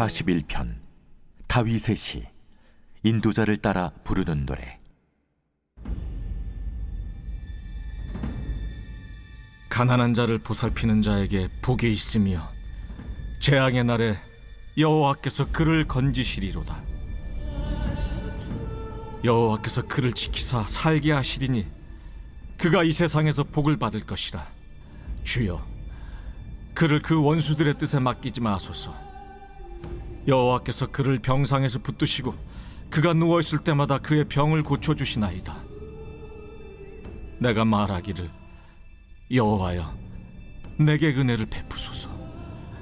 41편 다윗의 시. 인도자를 따라 부르는 노래. 가난한 자를 보살피는 자에게 복이 있으며 재앙의 날에 여호와께서 그를 건지시리로다. 여호와께서 그를 지키사 살게 하시리니 그가 이 세상에서 복을 받을 것이라. 주여, 그를 그 원수들의 뜻에 맡기지 마소서. 여호와께서 그를 병상에서 붙드시고 그가 누워있을 때마다 그의 병을 고쳐주시나이다. 내가 말하기를, 여호와여, 내게 은혜를 베푸소서.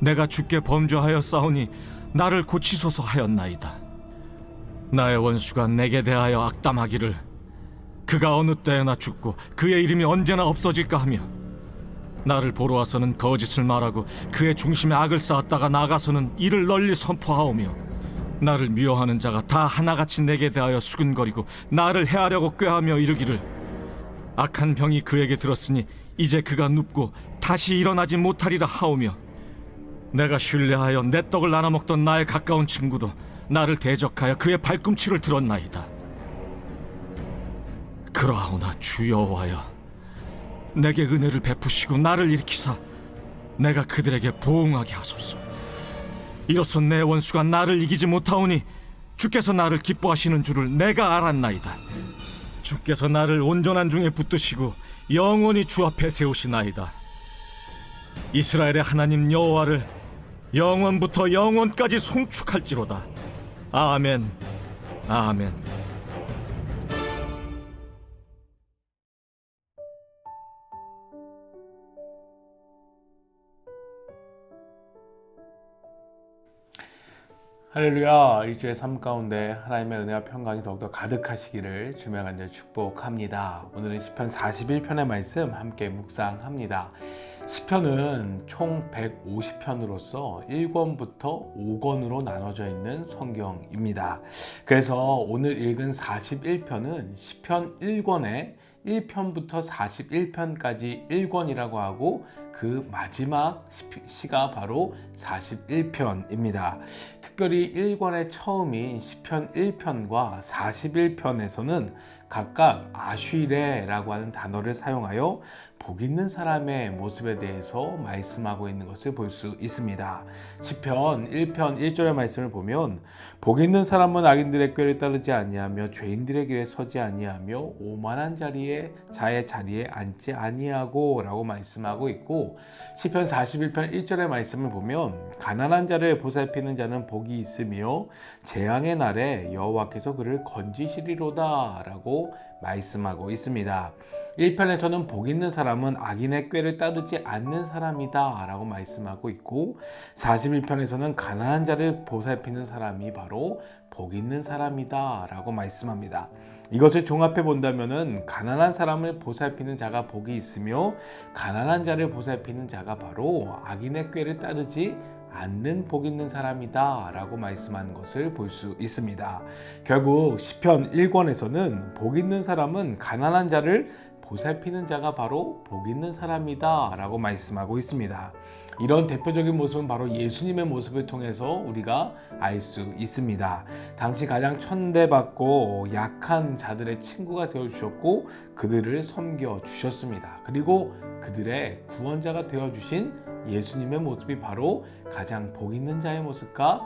내가 주께 범죄하여 싸우니 나를 고치소서 하였나이다. 나의 원수가 내게 대하여 악담하기를, 그가 어느 때나 죽고 그의 이름이 언제나 없어질까 하며, 나를 보러 와서는 거짓을 말하고 그의 중심에 악을 쌓았다가 나가서는 이를 널리 선포하오며, 나를 미워하는 자가 다 하나같이 내게 대하여 수근거리고 나를 해하려고 꾀하며 이르기를, 악한 병이 그에게 들었으니 이제 그가 눕고 다시 일어나지 못하리라 하오며, 내가 신뢰하여 내 떡을 나눠 먹던 나의 가까운 친구도 나를 대적하여 그의 발꿈치를 들었나이다. 그러하오나 주 여호와여, 내게 은혜를 베푸시고 나를 일으키사 내가 그들에게 보응하게 하소서. 이로써 내 원수가 나를 이기지 못하오니 주께서 나를 기뻐하시는 줄을 내가 알았나이다. 주께서 나를 온전한 중에 붙드시고 영원히 주 앞에 세우시나이다. 이스라엘의 하나님 여호와를 영원부터 영원까지 송축할지로다. 아멘, 아멘. 할렐루야. 일주의 삶 가운데 하나님의 은혜와 평강이 더욱더 가득하시기를 주며 간절히 축복합니다. 오늘은 시편 41편의 말씀 함께 묵상합니다. 시편은 총 150편으로서 1권부터 5권으로 나눠져 있는 성경입니다. 그래서 오늘 읽은 41편은 시편 1권의 1편부터 41편까지 1권이라고 하고, 그 마지막 시가 바로 41편입니다. 특별히 1권의 처음인 시편 1편과 41편에서는 각각 아쉬레라고 하는 단어를 사용하여 복 있는 사람의 모습에 대해서 말씀하고 있는 것을 볼 수 있습니다. 시편 1편 1절의 말씀을 보면, 복 있는 사람은 악인들의 꾀를 따르지 아니하며 죄인들의 길에 서지 아니하며 오만한 자의 자리에 앉지 아니하고 라고 말씀하고 있고, 시편 41편 1절의 말씀을 보면, 가난한 자를 보살피는 자는 복이 있으며 재앙의 날에 여호와께서 그를 건지시리로다 라고 말씀하고 있습니다. 1편에서는 복 있는 사람은 악인의 꾀를 따르지 않는 사람이다 라고 말씀하고 있고, 41편에서는 가난한 자를 보살피는 사람이 바로 복 있는 사람이다 라고 말씀합니다. 이것을 종합해 본다면은 가난한 사람을 보살피는 자가 복이 있으며 가난한 자를 보살피는 자가 바로 악인의 꾀를 따르지 않는 복 있는 사람이다 라고 말씀하는 것을 볼 수 있습니다. 결국 시편 1권에서는 복 있는 사람은 가난한 자를 보살피는 자가 바로 복 있는 사람이다 라고 말씀하고 있습니다. 이런 대표적인 모습은 바로 예수님의 모습을 통해서 우리가 알 수 있습니다. 당시 가장 천대받고 약한 자들의 친구가 되어주셨고 그들을 섬겨주셨습니다. 그리고 그들의 구원자가 되어주신 예수님의 모습이 바로 가장 복 있는 자의 모습과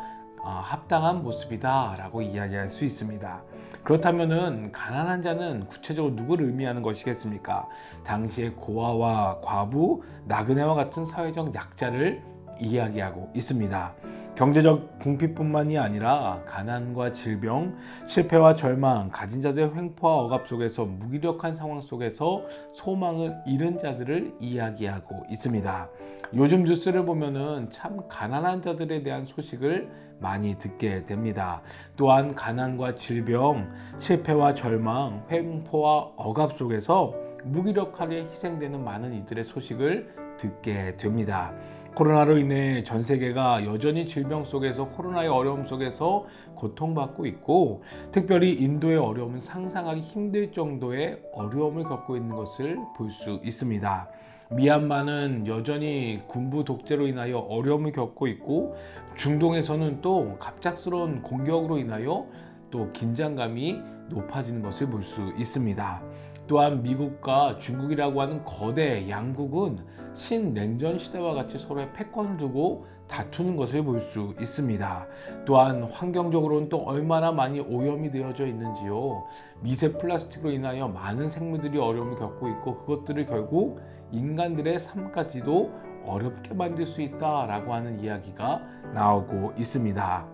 합당한 모습이다 라고 이야기할 수 있습니다. 그렇다면은 가난한 자는 구체적으로 누구를 의미하는 것이겠습니까? 당시의 고아와 과부, 나그네와 같은 사회적 약자를 이야기하고 있습니다. 경제적 궁핍뿐만이 아니라 가난과 질병, 실패와 절망, 가진 자들의 횡포와 억압 속에서 무기력한 상황 속에서 소망을 잃은 자들을 이야기하고 있습니다. 요즘 뉴스를 보면은 참 가난한 자들에 대한 소식을 많이 듣게 됩니다. 또한 가난과 질병, 실패와 절망, 횡포와 억압 속에서 무기력하게 희생되는 많은 이들의 소식을 듣게 됩니다. 코로나로 인해 전 세계가 여전히 질병 속에서, 코로나의 어려움 속에서 고통받고 있고, 특별히 인도의 어려움은 상상하기 힘들 정도의 어려움을 겪고 있는 것을 볼 수 있습니다. 미얀마는 여전히 군부 독재로 인하여 어려움을 겪고 있고, 중동에서는 또 갑작스러운 공격으로 인하여 또 긴장감이 높아지는 것을 볼 수 있습니다. 또한 미국과 중국이라고 하는 거대 양국은 신냉전 시대와 같이 서로의 패권을 두고 다투는 것을 볼 수 있습니다. 또한 환경적으로는 또 얼마나 많이 오염이 되어져 있는지요. 미세 플라스틱으로 인하여 많은 생물들이 어려움을 겪고 있고, 그것들을 결국 인간들의 삶까지도 어렵게 만들 수 있다라고 하는 이야기가 나오고 있습니다.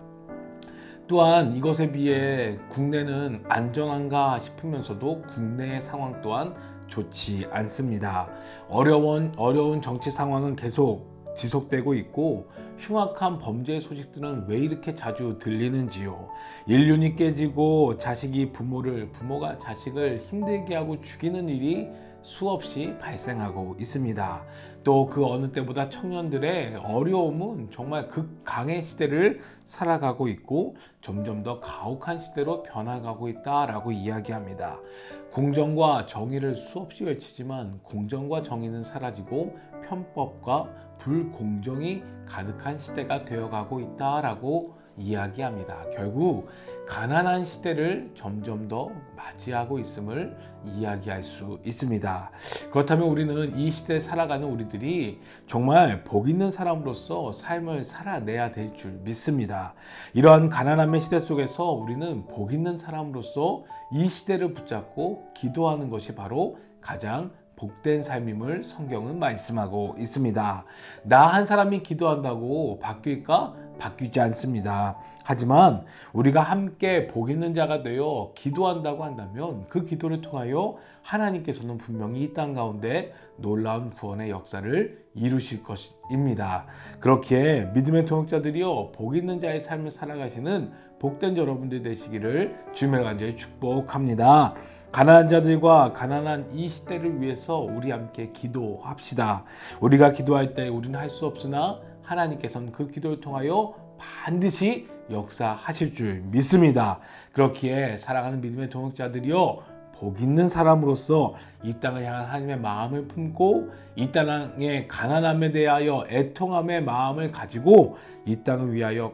또한 이것에 비해 국내는 안전한가 싶으면서도 국내의 상황 또한 좋지 않습니다. 어려운 정치 상황은 계속 지속되고 있고, 흉악한 범죄 소식들은 왜 이렇게 자주 들리는지요. 인륜이 깨지고 부모가 자식을 힘들게 하고 죽이는 일이 수없이 발생하고 있습니다. 또 그 어느 때보다 청년들의 어려움은 정말 극강의 시대를 살아가고 있고, 점점 더 가혹한 시대로 변화가고 있다라고 이야기합니다. 공정과 정의를 수없이 외치지만 공정과 정의는 사라지고 편법과 불공정이 가득한 시대가 되어가고 있다라고 이야기합니다. 결국 가난한 시대를 점점 더 맞이하고 있음을 이야기할 수 있습니다. 그렇다면 우리는 이 시대에 살아가는 우리들이 정말 복 있는 사람으로서 삶을 살아내야 될 줄 믿습니다. 이러한 가난함의 시대 속에서 우리는 복 있는 사람으로서 이 시대를 붙잡고 기도하는 것이 바로 가장 복된 삶임을 성경은 말씀하고 있습니다. 나 한 사람이 기도한다고 바뀔까? 바뀌지 않습니다. 하지만 우리가 함께 복 있는 자가 되어 기도한다고 한다면 그 기도를 통하여 하나님께서는 분명히 이 땅 가운데 놀라운 구원의 역사를 이루실 것입니다. 그렇기에 믿음의 동역자들이여 복 있는 자의 삶을 살아가시는 복된 여러분들 되시기를 주님의 간절히 축복합니다. 가난한 자들과 가난한 이 시대를 위해서 우리 함께 기도합시다. 우리가 기도할 때 우리는 할 수 없으나 하나님께서는 그 기도를 통하여 반드시 역사하실 줄 믿습니다. 그렇기에 사랑하는 믿음의 동역자들이여 복 있는 사람으로서 이 땅을 향한 하나님의 마음을 품고, 이 땅의 가난함에 대하여 애통함의 마음을 가지고 이 땅을 위하여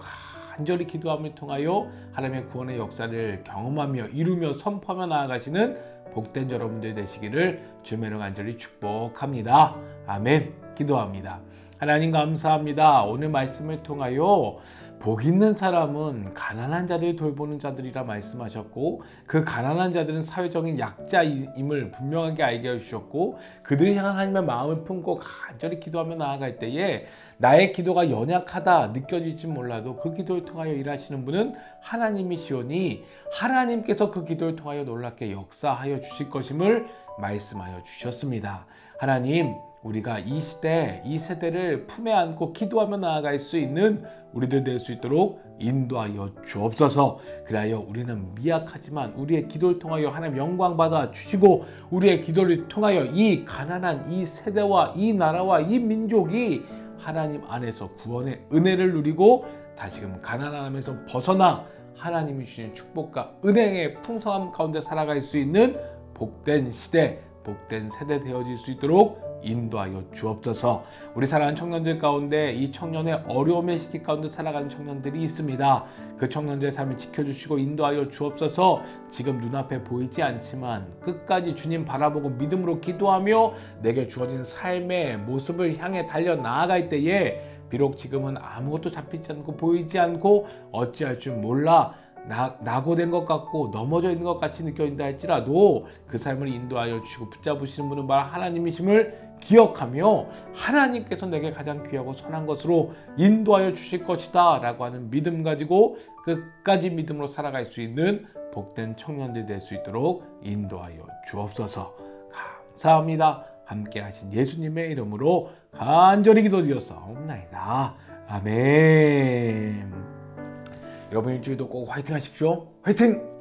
간절히 기도함을 통하여 하나님의 구원의 역사를 경험하며 이루며 선포하며 나아가시는 복된 여러분들 되시기를 주님으로 간절히 축복합니다. 아멘. 기도합니다. 하나님 감사합니다. 오늘 말씀을 통하여 복 있는 사람은 가난한 자들을 돌보는 자들이라 말씀하셨고, 그 가난한 자들은 사회적인 약자임을 분명하게 알게 해주셨고, 그들을 향한 하나님의 마음을 품고 간절히 기도하며 나아갈 때에 나의 기도가 연약하다 느껴질지 몰라도 그 기도를 통하여 일하시는 분은 하나님이시오니 하나님께서 그 기도를 통하여 놀랍게 역사하여 주실 것임을 말씀하여 주셨습니다. 하나님, 우리가 이 시대, 이 세대를 품에 안고 기도하며 나아갈 수 있는 우리들 될 수 있도록 인도하여 주옵소서. 그리하여 우리는 미약하지만 우리의 기도를 통하여 하나님 영광 받아 주시고, 우리의 기도를 통하여 이 가난한 이 세대와 이 나라와 이 민족이 하나님 안에서 구원의 은혜를 누리고 다시금 가난함에서 벗어나 하나님이 주신 축복과 은혜의 풍성함 가운데 살아갈 수 있는 복된 시대, 복된 세대 되어질 수 있도록 인도하여 주옵소서. 우리 사랑하는 청년들 가운데 이 청년의 어려움의 시기 가운데 살아가는 청년들이 있습니다. 그 청년들의 삶을 지켜주시고 인도하여 주옵소서. 지금 눈앞에 보이지 않지만 끝까지 주님 바라보고 믿음으로 기도하며 내게 주어진 삶의 모습을 향해 달려 나아갈 때에 비록 지금은 아무것도 잡히지 않고 보이지 않고 어찌할 줄 몰라 낙오된 것 같고 넘어져 있는 것 같이 느껴진다 할지라도 그 삶을 인도하여 주시고 붙잡으시는 분은 바로 하나님이심을 기억하며 하나님께서 내게 가장 귀하고 선한 것으로 인도하여 주실 것이다 라고 하는 믿음 가지고 끝까지 믿음으로 살아갈 수 있는 복된 청년들 될 수 있도록 인도하여 주옵소서. 감사합니다. 함께 하신 예수님의 이름으로 간절히 기도드렸사옵나이다. 아멘. 여러분 일주일도 꼭 화이팅 하십시오. 화이팅!